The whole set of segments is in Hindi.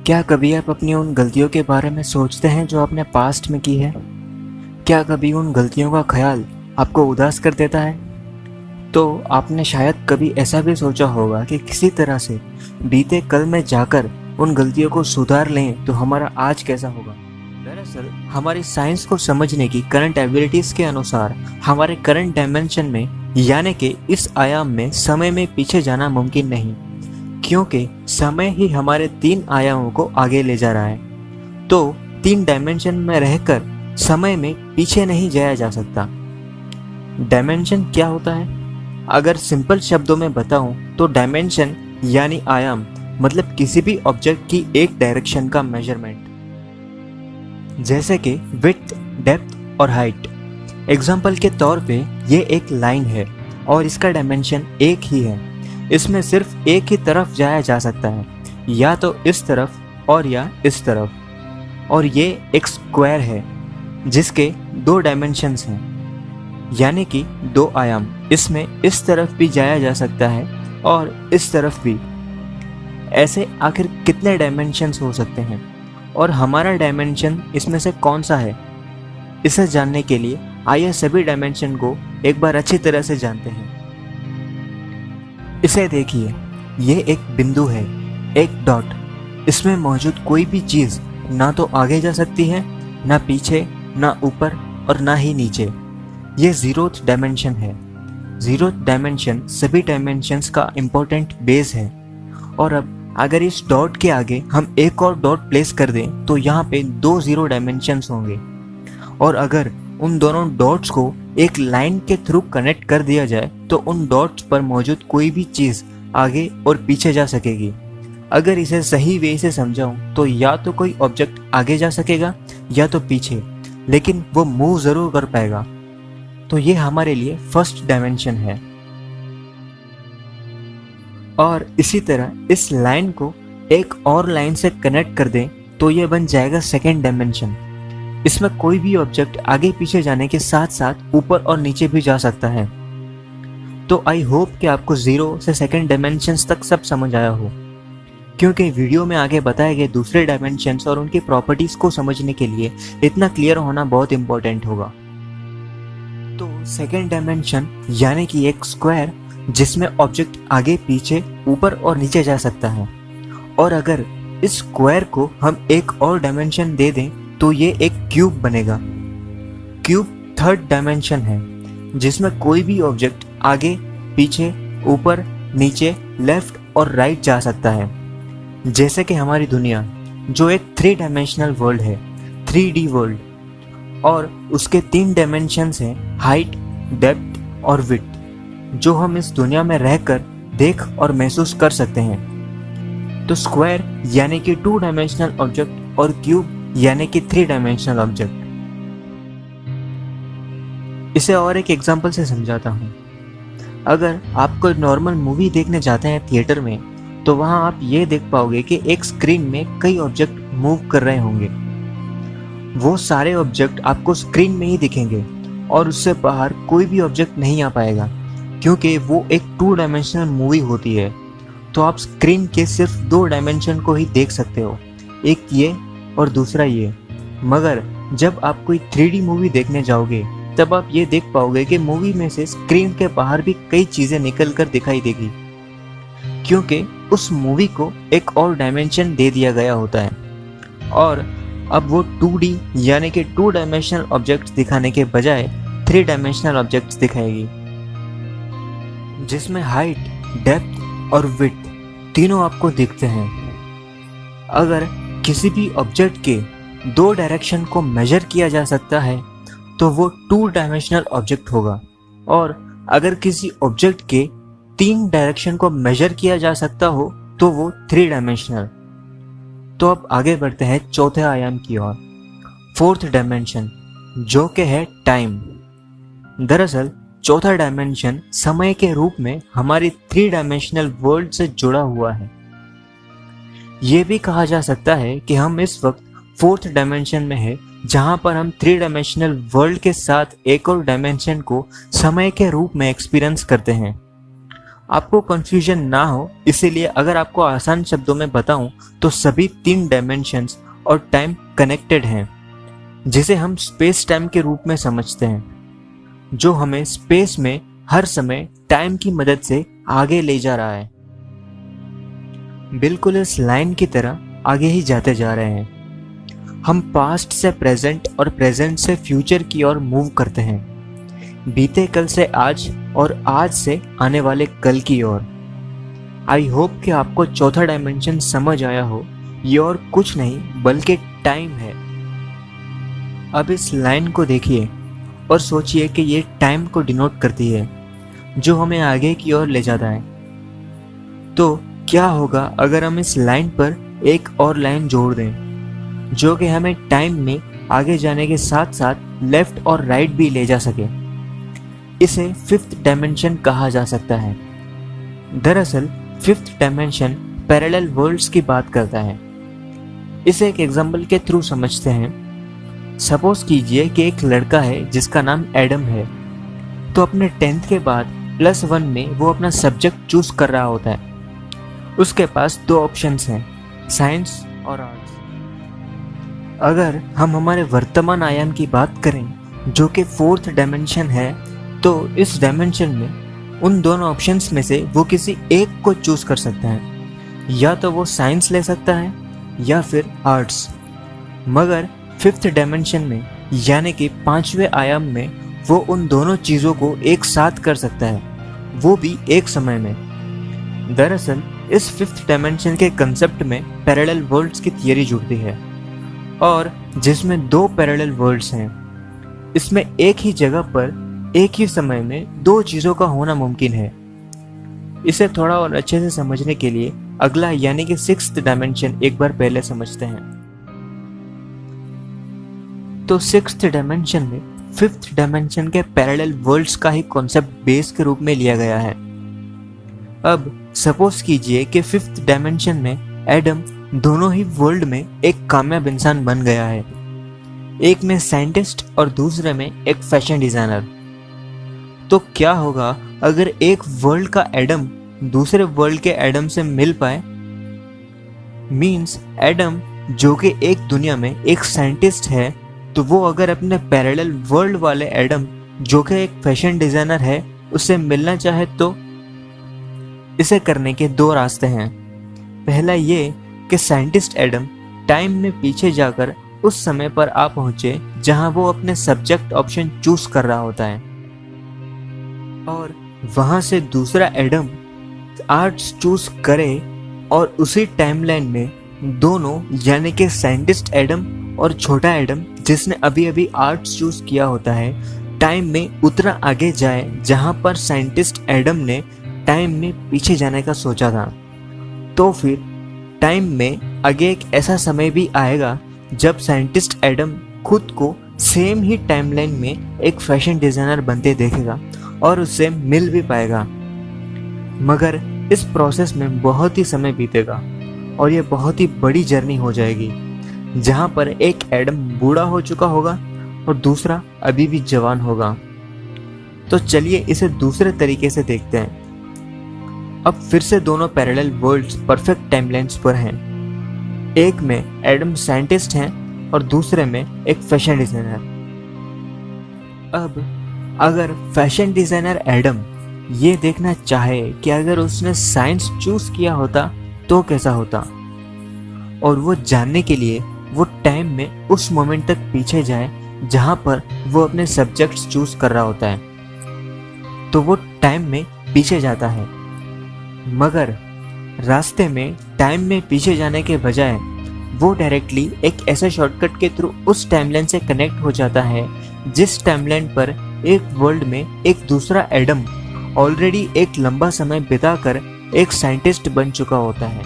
क्या कभी आप अपनी उन गलतियों के बारे में सोचते हैं जो आपने पास्ट में की है? क्या कभी उन गलतियों का ख्याल आपको उदास कर देता है? तो आपने शायद कभी ऐसा भी सोचा होगा कि किसी तरह से बीते कल में जाकर उन गलतियों को सुधार लें तो हमारा आज कैसा होगा। दरअसल हमारी साइंस को समझने की करंट एबिलिटीज के अनुसार हमारे करंट डायमेंशन में यानी कि इस आयाम में समय में पीछे जाना मुमकिन नहीं, क्योंकि समय ही हमारे 3 आयामों को आगे ले जा रहा है। तो 3 डायमेंशन में रहकर समय में पीछे नहीं जाया जा सकता। डायमेंशन क्या होता है? अगर सिंपल शब्दों में बताऊं तो डायमेंशन यानी आयाम मतलब किसी भी ऑब्जेक्ट की एक डायरेक्शन का मेजरमेंट, जैसे कि विड्थ, डेप्थ और हाइट। एग्जाम्पल के तौर पे ये एक लाइन है और इसका डायमेंशन एक ही है। इसमें सिर्फ एक ही तरफ जाया जा सकता है, या तो इस तरफ और या इस तरफ। और ये एक स्क्वायर है जिसके 2 डायमेंशंस हैं, यानी कि 2 आयाम। इसमें इस तरफ भी जाया जा सकता है और इस तरफ भी। ऐसे आखिर कितने डायमेंशंस हो सकते हैं और हमारा डायमेंशन इसमें से कौन सा है? इसे जानने के लिए आइए सभी डायमेंशन को एक बार अच्छी तरह से जानते हैं। इसे देखिए, ये एक बिंदु है, एक डॉट। इसमें मौजूद कोई भी चीज़ ना तो आगे जा सकती है, ना पीछे, ना ऊपर और ना ही नीचे। ये 0th डायमेंशन है। 0th डायमेंशन सभी डायमेंशंस का इम्पोर्टेंट बेस है। और अब अगर इस डॉट के आगे हम एक और डॉट प्लेस कर दें तो यहाँ पे 2 0 डायमेंशंस होंगे। और अगर उन दोनों डॉट्स को एक लाइन के थ्रू कनेक्ट कर दिया जाए तो उन डॉट्स पर मौजूद कोई भी चीज़ आगे और पीछे जा सकेगी। अगर इसे सही वे से समझाऊं तो या तो कोई ऑब्जेक्ट आगे जा सकेगा या तो पीछे, लेकिन वो मूव ज़रूर कर पाएगा। तो ये हमारे लिए फर्स्ट डायमेंशन है। और इसी तरह इस लाइन को एक और लाइन से कनेक्ट कर दें तो ये बन जाएगा सेकेंड डायमेंशन। इसमें कोई भी ऑब्जेक्ट आगे पीछे जाने के साथ साथ ऊपर और नीचे भी जा सकता है। तो आई होप कि आपको 0 से सेकेंड डायमेंशंस तक सब समझ आया हो, क्योंकि वीडियो में आगे बताए गए दूसरे डायमेंशंस और उनकी प्रॉपर्टीज को समझने के लिए इतना क्लियर होना बहुत इंपॉर्टेंट होगा। तो सेकेंड डायमेंशन यानी कि एक स्क्वायर जिसमें ऑब्जेक्ट आगे पीछे ऊपर और नीचे जा सकता है। और अगर इस स्क्वायर को हम एक और डायमेंशन दे दें तो ये एक क्यूब बनेगा। क्यूब 3rd डायमेंशन है जिसमें कोई भी ऑब्जेक्ट आगे पीछे ऊपर नीचे लेफ्ट और राइट जा सकता है, जैसे कि हमारी दुनिया जो एक 3 डायमेंशनल वर्ल्ड है, 3D वर्ल्ड। और उसके 3 डायमेंशंस हैं हाइट, डेप्थ और विड्थ, जो हम इस दुनिया में रहकर देख और महसूस कर सकते हैं। तो स्क्वायर यानी कि 2 डायमेंशनल ऑब्जेक्ट और क्यूब यानी कि 3 डायमेंशनल ऑब्जेक्ट। इसे और एक एग्जांपल से समझाता हूँ। अगर आप कोई नॉर्मल मूवी देखने जाते हैं थिएटर में, तो वहाँ आप ये देख पाओगे कि एक स्क्रीन में कई ऑब्जेक्ट मूव कर रहे होंगे। वो सारे ऑब्जेक्ट आपको स्क्रीन में ही दिखेंगे और उससे बाहर कोई भी ऑब्जेक्ट नहीं आ पाएगा, क्योंकि वो एक 2 डायमेंशनल मूवी होती है। तो आप स्क्रीन के सिर्फ 2 डायमेंशन को ही देख सकते हो, एक ये और दूसरा ये। मगर जब आप कोई 3D मूवी देखने जाओगे तब आप ये देख पाओगे कि मूवी में से स्क्रीन के बाहर भी कई चीज़ें निकल कर दिखाई देगी, क्योंकि उस मूवी को एक और डायमेंशन दे दिया गया होता है। और अब वो 2D यानी कि 2 डायमेंशनल ऑब्जेक्ट्स दिखाने के बजाय 3 डायमेंशनल ऑब्जेक्ट्स दिखाएगी, जिसमें हाइट, डेप्थ और विड्थ तीनों आपको दिखते हैं। अगर किसी भी ऑब्जेक्ट के 2 डायरेक्शन को मेजर किया जा सकता है तो वो 2 डायमेंशनल ऑब्जेक्ट होगा। और अगर किसी ऑब्जेक्ट के 3 डायरेक्शन को मेजर किया जा सकता हो तो वो 3 डायमेंशनल। तो अब आगे बढ़ते हैं चौथे आयाम की ओर, 4th डायमेंशन, जो कि है टाइम। दरअसल चौथा डायमेंशन समय के रूप में हमारी 3 डायमेंशनल वर्ल्ड से जुड़ा हुआ है। ये भी कहा जा सकता है कि हम इस वक्त 4th डायमेंशन में है, जहां पर हम 3 डायमेंशनल वर्ल्ड के साथ एक और डायमेंशन को समय के रूप में एक्सपीरियंस करते हैं। आपको कंफ्यूजन ना हो इसीलिए अगर आपको आसान शब्दों में बताऊं तो सभी 3 डायमेंशंस और टाइम कनेक्टेड हैं, जिसे हम स्पेस टाइम के रूप में समझते हैं, जो हमें स्पेस में हर समय टाइम की मदद से आगे ले जा रहा है। बिल्कुल इस लाइन की तरह आगे ही जाते जा रहे हैं। हम पास्ट से प्रेजेंट और प्रेजेंट से फ्यूचर की ओर मूव करते हैं, बीते कल से आज और आज से आने वाले कल की ओर। आई होप कि आपको चौथा डायमेंशन समझ आया हो। ये और कुछ नहीं बल्कि टाइम है। अब इस लाइन को देखिए और सोचिए कि ये टाइम को डिनोट करती है, जो हमें आगे की ओर ले जाता है। तो क्या होगा अगर हम इस लाइन पर एक और लाइन जोड़ दें, जो कि हमें टाइम में आगे जाने के साथ साथ लेफ्ट और राइट भी ले जा सके। इसे 5th डायमेंशन कहा जा सकता है। दरअसल 5th डायमेंशन पैरेलल वर्ल्ड्स की बात करता है। इसे एक एग्जाम्पल के थ्रू समझते हैं। सपोज कीजिए कि एक लड़का है जिसका नाम एडम है। तो अपने 10th के बाद +1 में वो अपना सब्जेक्ट चूज कर रहा होता है। उसके पास 2 ऑप्शंस हैं, साइंस और आर्ट्स। अगर हम हमारे वर्तमान आयाम की बात करें, जो कि 4th डायमेंशन है, तो इस डायमेंशन में उन दोनों ऑप्शंस में से वो किसी एक को चूज कर सकता है। या तो वो साइंस ले सकता है या फिर आर्ट्स। मगर 5th डायमेंशन में यानी कि 5वें आयाम में वो उन दोनों चीज़ों को एक साथ कर सकता है, वो भी एक समय में। दरअसल इस 5th डायमेंशन के कंसेप्ट में पैरेलल वर्ल्ड्स की थियरी जुड़ती है, और जिसमें 2 पैरेलल वर्ल्ड्स हैं। इसमें एक ही जगह पर एक ही समय में 2 चीज़ों का होना मुमकिन है। इसे थोड़ा और अच्छे से समझने के लिए अगला यानी कि 6th डायमेंशन एक बार पहले समझते हैं। तो 6th डायमेंशन में 5th डायमेंशन के पैरेलल वर्ल्ड्स का ही कॉन्सेप्ट बेस के रूप में लिया गया है। अब सपोज कीजिए कि 5th डायमेंशन में एडम दोनों ही वर्ल्ड में एक कामयाब इंसान बन गया है, एक में साइंटिस्ट और दूसरे में एक फैशन डिजाइनर। तो क्या होगा अगर एक वर्ल्ड का एडम दूसरे वर्ल्ड के एडम से मिल पाए? मींस एडम जो कि एक दुनिया में एक साइंटिस्ट है, तो वो अगर अपने पैरेलल वर्ल्ड वाले एडम जो कि एक फैशन डिजाइनर है उससे मिलना चाहे तो इसे करने के 2 रास्ते हैं। पहला ये कि साइंटिस्ट एडम टाइम में पीछे जाकर उस समय पर आ पहुंचे जहां वो अपने सब्जेक्ट ऑप्शन चूज कर रहा होता है, और वहां से दूसरा एडम आर्ट्स चूज करे और उसी टाइमलाइन में दोनों यानी कि साइंटिस्ट एडम और छोटा एडम जिसने अभी अभी आर्ट्स चूज किया होता है टाइम में उतना आगे जाए जहां पर साइंटिस्ट एडम ने टाइम में पीछे जाने का सोचा था। तो फिर टाइम में आगे एक ऐसा समय भी आएगा जब साइंटिस्ट एडम खुद को सेम ही टाइमलाइन में एक फैशन डिजाइनर बनते देखेगा और उससे मिल भी पाएगा। मगर इस प्रोसेस में बहुत ही समय बीतेगा और यह बहुत ही बड़ी जर्नी हो जाएगी, जहां पर एक एडम बूढ़ा हो चुका होगा और दूसरा अभी भी जवान होगा। तो चलिए इसे दूसरे तरीके से देखते हैं। अब फिर से दोनों पैरेलल वर्ल्ड्स परफेक्ट टाइमलाइंस पर हैं। एक में एडम साइंटिस्ट हैं और दूसरे में एक फैशन डिजाइनर। अब अगर फैशन डिजाइनर एडम ये देखना चाहे कि अगर उसने साइंस चूज किया होता तो कैसा होता, और वो जानने के लिए वो टाइम में उस मोमेंट तक पीछे जाए जहां पर वो अपने सब्जेक्ट्स चूज कर रहा होता है, तो वो टाइम में पीछे जाता है। मगर रास्ते में टाइम में पीछे जाने के बजाय वो डायरेक्टली एक ऐसे शॉर्टकट के थ्रू उस टाइमलाइन से कनेक्ट हो जाता है जिस टाइमलाइन पर एक वर्ल्ड में एक दूसरा एडम ऑलरेडी एक लंबा समय बिताकर एक साइंटिस्ट बन चुका होता है।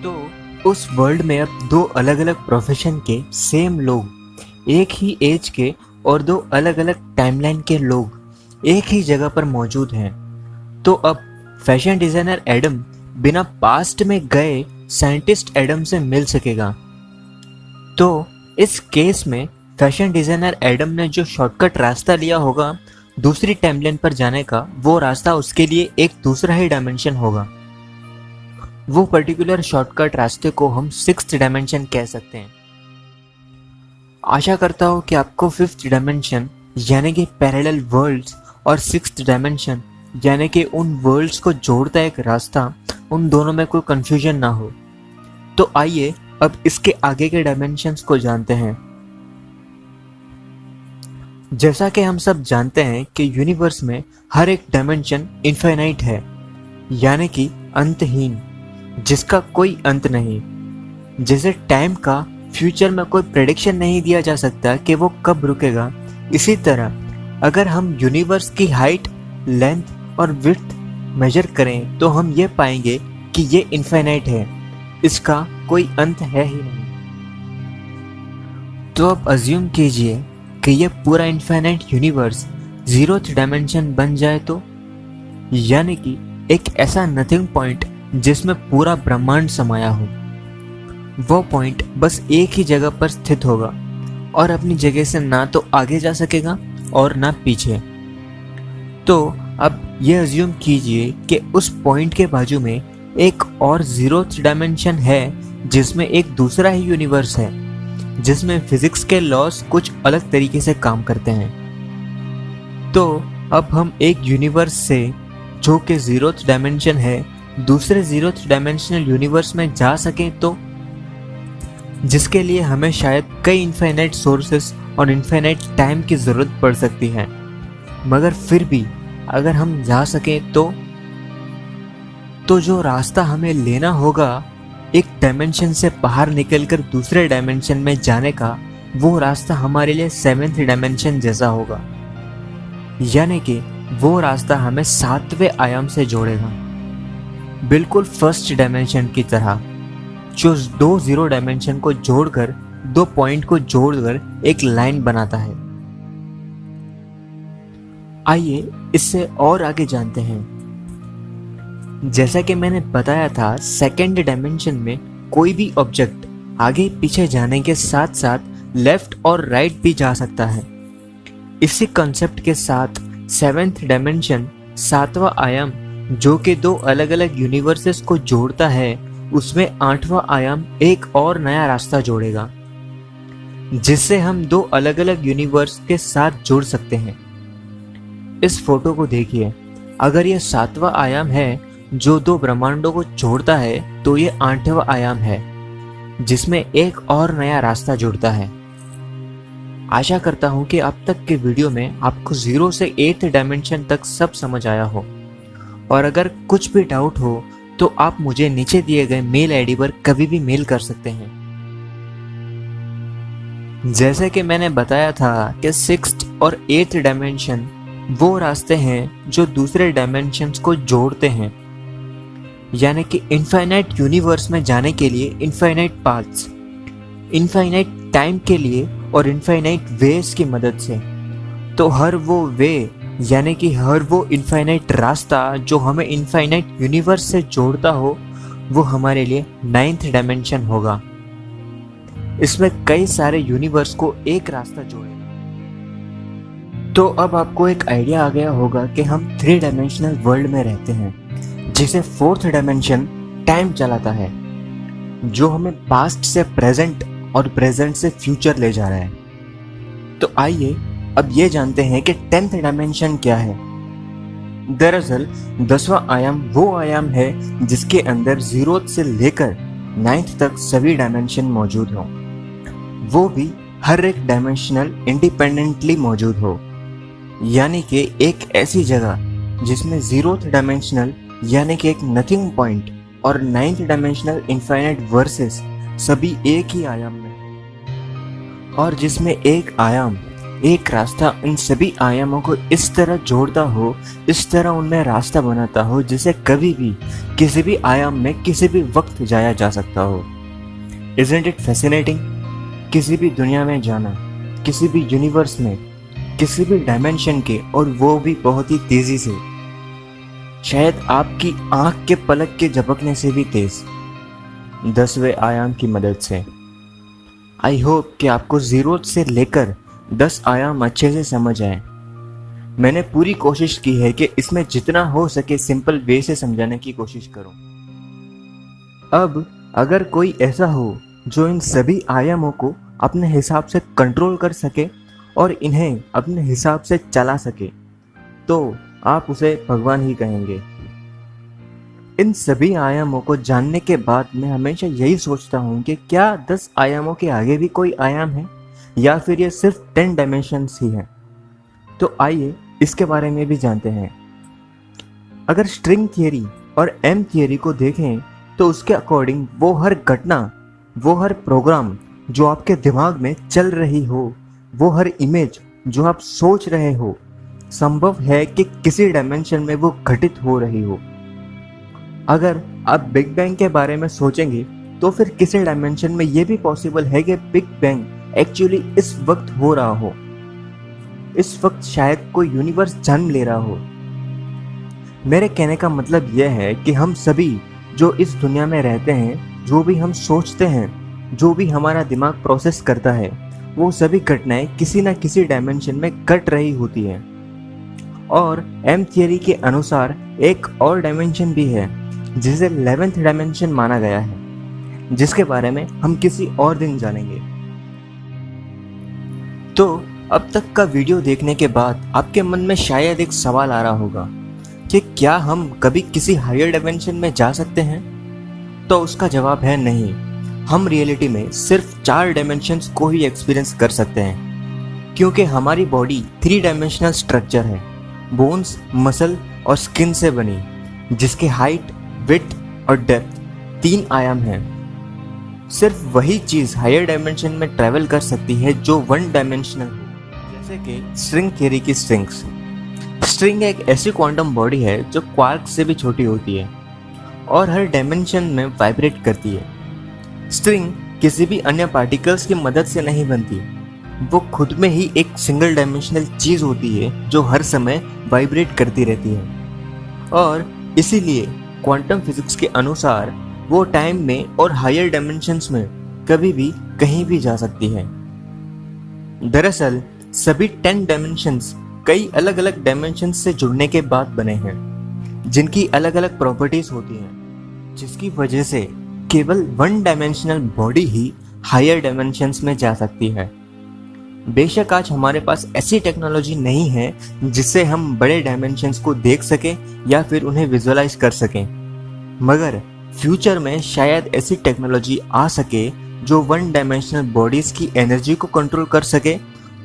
तो उस वर्ल्ड में अब 2 अलग अलग प्रोफेशन के सेम लोग, एक ही एज के और 2 अलग अलग टाइमलाइन के लोग एक ही जगह पर मौजूद हैं। तो अब फैशन डिजाइनर एडम बिना पास्ट में गए साइंटिस्ट एडम से मिल सकेगा। तो इस केस में फैशन डिजाइनर एडम ने जो शॉर्टकट रास्ता लिया होगा दूसरी टाइमलाइन पर जाने का वो रास्ता उसके लिए एक दूसरा ही डायमेंशन होगा। वो पर्टिकुलर शॉर्टकट रास्ते को हम सिक्स्थ डायमेंशन कह सकते हैं। आशा करता हूँ कि आपको फिफ्थ डायमेंशन यानी कि पैरेलल वर्ल्ड्स और सिक्स्थ डायमेंशन यानी कि उन वर्ल्ड्स को जोड़ता एक रास्ता, उन दोनों में कोई कंफ्यूजन ना हो। तो आइए अब इसके आगे के डायमेंशंस को जानते हैं। जैसा कि हम सब जानते हैं कि यूनिवर्स में हर एक डायमेंशन इनफाइनाइट है, यानी कि अंतहीन, जिसका कोई अंत नहीं। जैसे टाइम का फ्यूचर में कोई प्रेडिक्शन नहीं दिया जा सकता कि वो कब रुकेगा, इसी तरह अगर हम यूनिवर्स की हाइट, लेंथ और विड्थ मेजर करें तो हम ये पाएंगे कि ये इनफाइनाइट है, इसका कोई अंत है ही नहीं। तो अब अज्यूम कीजिए कि ये पूरा इनफाइनाइट यूनिवर्स जीरोथ डायमेंशन बन जाए तो, यानी कि एक ऐसा नथिंग पॉइंट जिसमें पूरा ब्रह्मांड समाया हो। वो पॉइंट बस एक ही जगह पर स्थित होगा और अपनी जगह से ना तो आगे जा सकेगा और ना पीछे। तो अब ये अज्यूम कीजिए कि उस पॉइंट के बाजू में एक और जीरोथ डायमेंशन है जिसमें एक दूसरा ही यूनिवर्स है, जिसमें फिजिक्स के लॉज कुछ अलग तरीके से काम करते हैं। तो अब हम एक यूनिवर्स से जो कि जीरोथ डायमेंशन है दूसरे जीरोथ डायमेंशनल यूनिवर्स में जा सकें, तो जिसके लिए हमें शायद कई इनफाइनाइट सोर्सेस और इनफाइनाइट टाइम की ज़रूरत पड़ सकती है। मगर फिर भी अगर हम जा सकें तो जो रास्ता हमें लेना होगा एक डायमेंशन से बाहर निकलकर दूसरे डायमेंशन में जाने का, वो रास्ता हमारे लिए सेवेंथ डायमेंशन जैसा होगा, यानी कि वो रास्ता हमें सातवें आयाम से जोड़ेगा, बिल्कुल फर्स्ट डायमेंशन की तरह, जो दो जीरो डायमेंशन को जोड़कर, दो पॉइंट को जोड़कर एक लाइन बनाता है। आइए इससे और आगे जानते हैं। जैसा कि मैंने बताया था, सेकेंड डायमेंशन में कोई भी ऑब्जेक्ट आगे पीछे जाने के साथ साथ लेफ्ट और राइट भी जा सकता है। इसी कॉन्सेप्ट के साथ सेवेंथ डायमेंशन, सातवां आयाम, जो कि दो अलग अलग यूनिवर्सेस को जोड़ता है, उसमें आठवां आयाम एक और नया रास्ता जोड़ेगा, जिससे हम दो अलग अलग यूनिवर्स के साथ जुड़ सकते हैं। इस फोटो को देखिए, अगर यह सातवां आयाम है जो दो ब्रह्मांडों को जोड़ता है, तो ये आठवां आयाम है जिसमें एक और नया रास्ता जुड़ता है। आशा करता हूं कि अब तक के वीडियो में आपको 0 से 8th डायमेंशन तक सब समझ आया हो, और अगर कुछ भी डाउट हो तो आप मुझे नीचे दिए गए मेल आईडी पर कभी भी मेल कर सकते हैं। जैसे कि मैंने बताया था कि 6th और 8th डायमेंशन वो रास्ते हैं जो दूसरे डायमेंशंस को जोड़ते हैं, यानी कि इनफाइनाइट यूनिवर्स में जाने के लिए इनफाइनाइट पाथ्स, इनफाइनाइट टाइम के लिए और इनफाइनाइट वेज की मदद से। तो हर वो वे यानी कि हर वो इनफाइनाइट रास्ता जो हमें इनफाइनाइट यूनिवर्स से जोड़ता हो, वो हमारे लिए 9th डायमेंशन होगा। इसमें कई सारे यूनिवर्स को एक रास्ता जोड़ेगा। तो अब आपको एक आइडिया आ गया होगा कि हम 3 डायमेंशनल वर्ल्ड में रहते हैं, जिसे 4th डायमेंशन टाइम चलाता है, जो हमें पास्ट से प्रेजेंट और प्रेजेंट से फ्यूचर ले जा रहा है। तो आइए अब ये जानते हैं कि 10th डायमेंशन क्या है। दरअसल 10वां आयाम वो आयाम है जिसके अंदर 0th से लेकर 9th तक सभी डायमेंशन मौजूद हों, वो भी हर एक डायमेंशनल इंडिपेंडेंटली मौजूद हो, यानी कि एक ऐसी जगह जिसमें 0th डायमेंशनल यानी कि एक नथिंग पॉइंट और 9th डायमेंशनल इनफाइनाइट वर्सेस सभी एक ही आयाम में, और जिसमें एक आयाम, एक रास्ता इन सभी आयामों को इस तरह जोड़ता हो, इस तरह उनमें रास्ता बनाता हो जिसे कभी भी किसी भी आयाम में किसी भी वक्त जाया जा सकता हो। Isn't it fascinating? किसी भी दुनिया में जाना, किसी भी यूनिवर्स में, किसी भी डायमेंशन के, और वो भी बहुत ही तेजी से, शायद आपकी आंख के पलक के झपकने से भी तेज, 10वें आयाम की मदद से। आई होप कि आपको 0 से लेकर 10 आयाम अच्छे से समझ आए। मैंने पूरी कोशिश की है कि इसमें जितना हो सके सिंपल वे से समझाने की कोशिश करूं। अब अगर कोई ऐसा हो जो इन सभी आयामों को अपने हिसाब से कंट्रोल कर सके और इन्हें अपने हिसाब से चला सके, तो आप उसे भगवान ही कहेंगे। इन सभी आयामों को जानने के बाद मैं हमेशा यही सोचता हूँ कि क्या 10 आयामों के आगे भी कोई आयाम है या फिर ये सिर्फ 10 डायमेंशंस ही हैं। तो आइए इसके बारे में भी जानते हैं। अगर स्ट्रिंग थियरी और एम थियरी को देखें तो उसके अकॉर्डिंग वो हर घटना, वो हर प्रोग्राम जो आपके दिमाग में चल रही हो, वो हर इमेज जो आप सोच रहे हो, संभव है कि किसी डायमेंशन में वो घटित हो रही हो। अगर आप बिग बैंग के बारे में सोचेंगे तो फिर किसी डायमेंशन में ये भी पॉसिबल है कि बिग बैंग एक्चुअली इस वक्त हो रहा हो। इस वक्त शायद कोई यूनिवर्स जन्म ले रहा हो। मेरे कहने का मतलब यह है कि हम सभी जो इस दुनिया में रहते हैं, जो भी हम सोचते हैं, जो भी हमारा दिमाग प्रोसेस करता है, वो सभी घटनाएं किसी न किसी डायमेंशन में घट रही होती हैं। और एम थियरी के अनुसार एक और डायमेंशन भी है जिसे 11th डायमेंशन माना गया है, जिसके बारे में हम किसी और दिन जानेंगे। तो अब तक का वीडियो देखने के बाद आपके मन में शायद एक सवाल आ रहा होगा कि क्या हम कभी किसी हायर डायमेंशन में जा सकते हैं? तो उसका जवाब है नहीं। हम रियलिटी में सिर्फ 4 डायमेंशंस को ही एक्सपीरियंस कर सकते हैं, क्योंकि हमारी बॉडी 3 डायमेंशनल स्ट्रक्चर है, बोन्स, मसल और स्किन से बनी, जिसके हाइट, विड्थ और डेप्थ 3 आयाम हैं। सिर्फ वही चीज हायर डायमेंशन में ट्रैवल कर सकती है जो 1 डायमेंशनल हो, जैसे कि स्ट्रिंग थियरी की स्ट्रिंग्स। स्ट्रिंग एक ऐसी क्वांटम बॉडी है जो क्वार्क से भी छोटी होती है और हर डायमेंशन में वाइब्रेट करती है। स्ट्रिंग किसी भी अन्य पार्टिकल्स की मदद से नहीं बनती, वो खुद में ही एक सिंगल डायमेंशनल चीज होती है जो हर समय वाइब्रेट करती रहती है। और इसीलिए क्वांटम फिजिक्स के अनुसार वो टाइम में और हायर डायमेंशंस में कभी भी कहीं भी जा सकती है। दरअसल सभी 10 डायमेंशंस कई अलग अलग डायमेंशंस से जुड़ने के बाद बने हैं, जिनकी अलग अलग प्रॉपर्टीज होती हैं, जिसकी वजह से केवल 1 डायमेंशनल बॉडी ही हायर डायमेंशंस में जा सकती है। बेशक आज हमारे पास ऐसी टेक्नोलॉजी नहीं है जिससे हम बड़े डायमेंशंस को देख सकें या फिर उन्हें विजुअलाइज कर सकें, मगर फ्यूचर में शायद ऐसी टेक्नोलॉजी आ सके जो 1 डायमेंशनल बॉडीज की एनर्जी को कंट्रोल कर सके,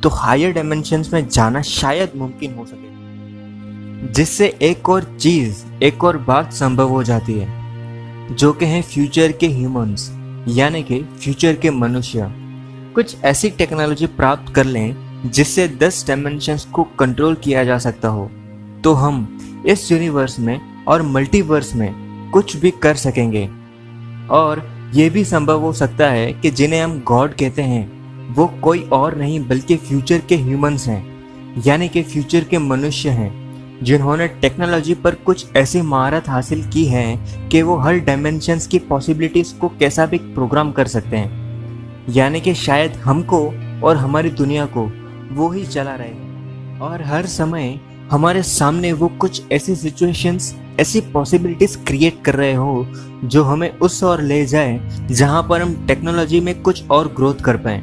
तो हायर डायमेंशंस में जाना शायद मुमकिन हो सके, जिससे एक और चीज, एक और बात संभव हो जाती है, जो कि है फ्यूचर के ह्यूमंस, यानी कि फ्यूचर के मनुष्य कुछ ऐसी टेक्नोलॉजी प्राप्त कर लें जिससे 10 डायमेंशंस को कंट्रोल किया जा सकता हो, तो हम इस यूनिवर्स में और मल्टीवर्स में कुछ भी कर सकेंगे। और ये भी संभव हो सकता है कि जिन्हें हम गॉड कहते हैं वो कोई और नहीं बल्कि फ्यूचर के ह्यूमंस हैं, यानी कि फ्यूचर के मनुष्य हैं, जिन्होंने टेक्नोलॉजी पर कुछ ऐसी महारत हासिल की है कि वो हर डायमेंशंस की पॉसिबिलिटीज को कैसा भी प्रोग्राम कर सकते हैं। यानी कि शायद हमको और हमारी दुनिया को वो ही चला रहे हैं और हर समय हमारे सामने वो कुछ ऐसी सिचुएशंस, ऐसी पॉसिबिलिटीज क्रिएट कर रहे हो जो हमें उस ओर ले जाए जहां पर हम टेक्नोलॉजी में कुछ और ग्रोथ कर पाएं,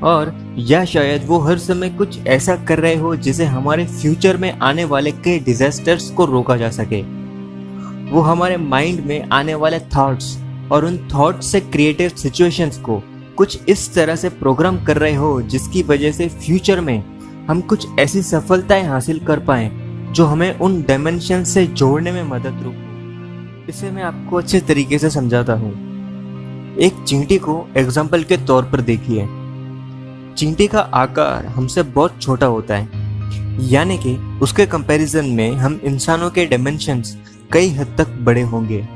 और या शायद वो हर समय कुछ ऐसा कर रहे हो जिसे हमारे फ्यूचर में आने वाले कई डिजास्टर्स को रोका जा सके। वो हमारे माइंड में आने वाले थॉट्स और उन थॉट्स से क्रिएटेड सिचुएशंस को कुछ इस तरह से प्रोग्राम कर रहे हो जिसकी वजह से फ्यूचर में हम कुछ ऐसी सफलताएं हासिल कर पाएं जो हमें उन डायमेंशन से जोड़ने में मदद रूप हो। इसे मैं आपको अच्छे तरीके से समझाता हूँ। एक चींटी को एग्जाम्पल के तौर पर देखिए। चींटी का आकार हमसे बहुत छोटा होता है, यानी कि उसके कंपैरिजन में हम इंसानों के डायमेंशंस कई हद तक बड़े होंगे।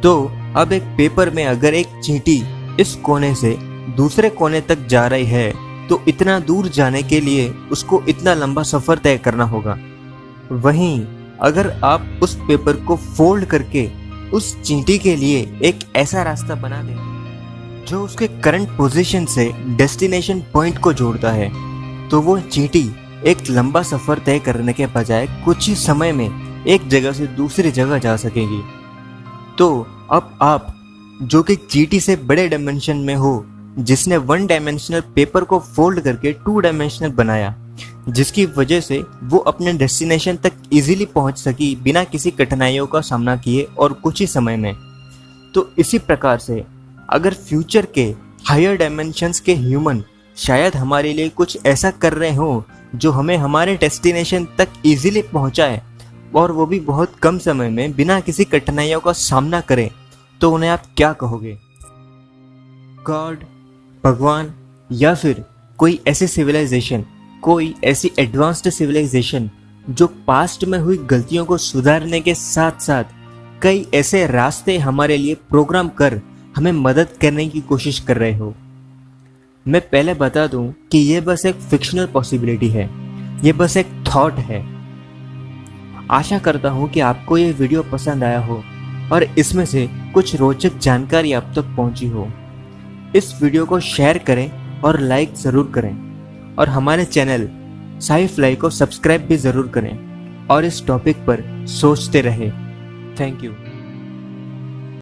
तो अब एक पेपर में अगर एक चींटी इस कोने से दूसरे कोने तक जा रही है तो इतना दूर जाने के लिए उसको इतना लंबा सफर तय करना होगा। वहीं अगर आप उस पेपर को फोल्ड करके उस चींटी के लिए एक ऐसा रास्ता बना दें जो उसके करंट पोजीशन से डेस्टिनेशन पॉइंट को जोड़ता है, तो वो चींटी एक लंबा सफर तय करने के बजाय कुछ ही समय में एक जगह से दूसरी जगह जा सकेगी। तो अब आप जो कि चींटी से बड़े डायमेंशन में हो, जिसने वन डायमेंशनल पेपर को फोल्ड करके टू डायमेंशनल बनाया, जिसकी वजह से वो अपने डेस्टिनेशन तक इजीली पहुंच सकी बिना किसी कठिनाइयों का सामना किए और कुछ ही समय में। तो इसी प्रकार से अगर फ्यूचर के हायर डायमेंशंस के ह्यूमन शायद हमारे लिए कुछ ऐसा कर रहे हो जो हमें हमारे डेस्टिनेशन तक इजीली पहुंचाए, और वो भी बहुत कम समय में बिना किसी कठिनाइयों का सामना करें, तो उन्हें आप क्या कहोगे? गॉड, भगवान, या फिर कोई ऐसी सिविलाइजेशन, कोई ऐसी एडवांस्ड सिविलाइजेशन जो पास्ट में हुई गलतियों को सुधारने के साथ साथ कई ऐसे रास्ते हमारे लिए प्रोग्राम कर हमें मदद करने की कोशिश कर रहे हो? मैं पहले बता दूं कि यह बस एक फिक्शनल पॉसिबिलिटी है, यह बस एक थॉट है। आशा करता हूं कि आपको ये वीडियो पसंद आया हो और इसमें से कुछ रोचक जानकारी आप तक पहुंची हो। इस वीडियो को शेयर करें और लाइक ज़रूर करें, और हमारे चैनल साई-फ्लाई को सब्सक्राइब भी ज़रूर करें और इस टॉपिक पर सोचते रहें। Thank you.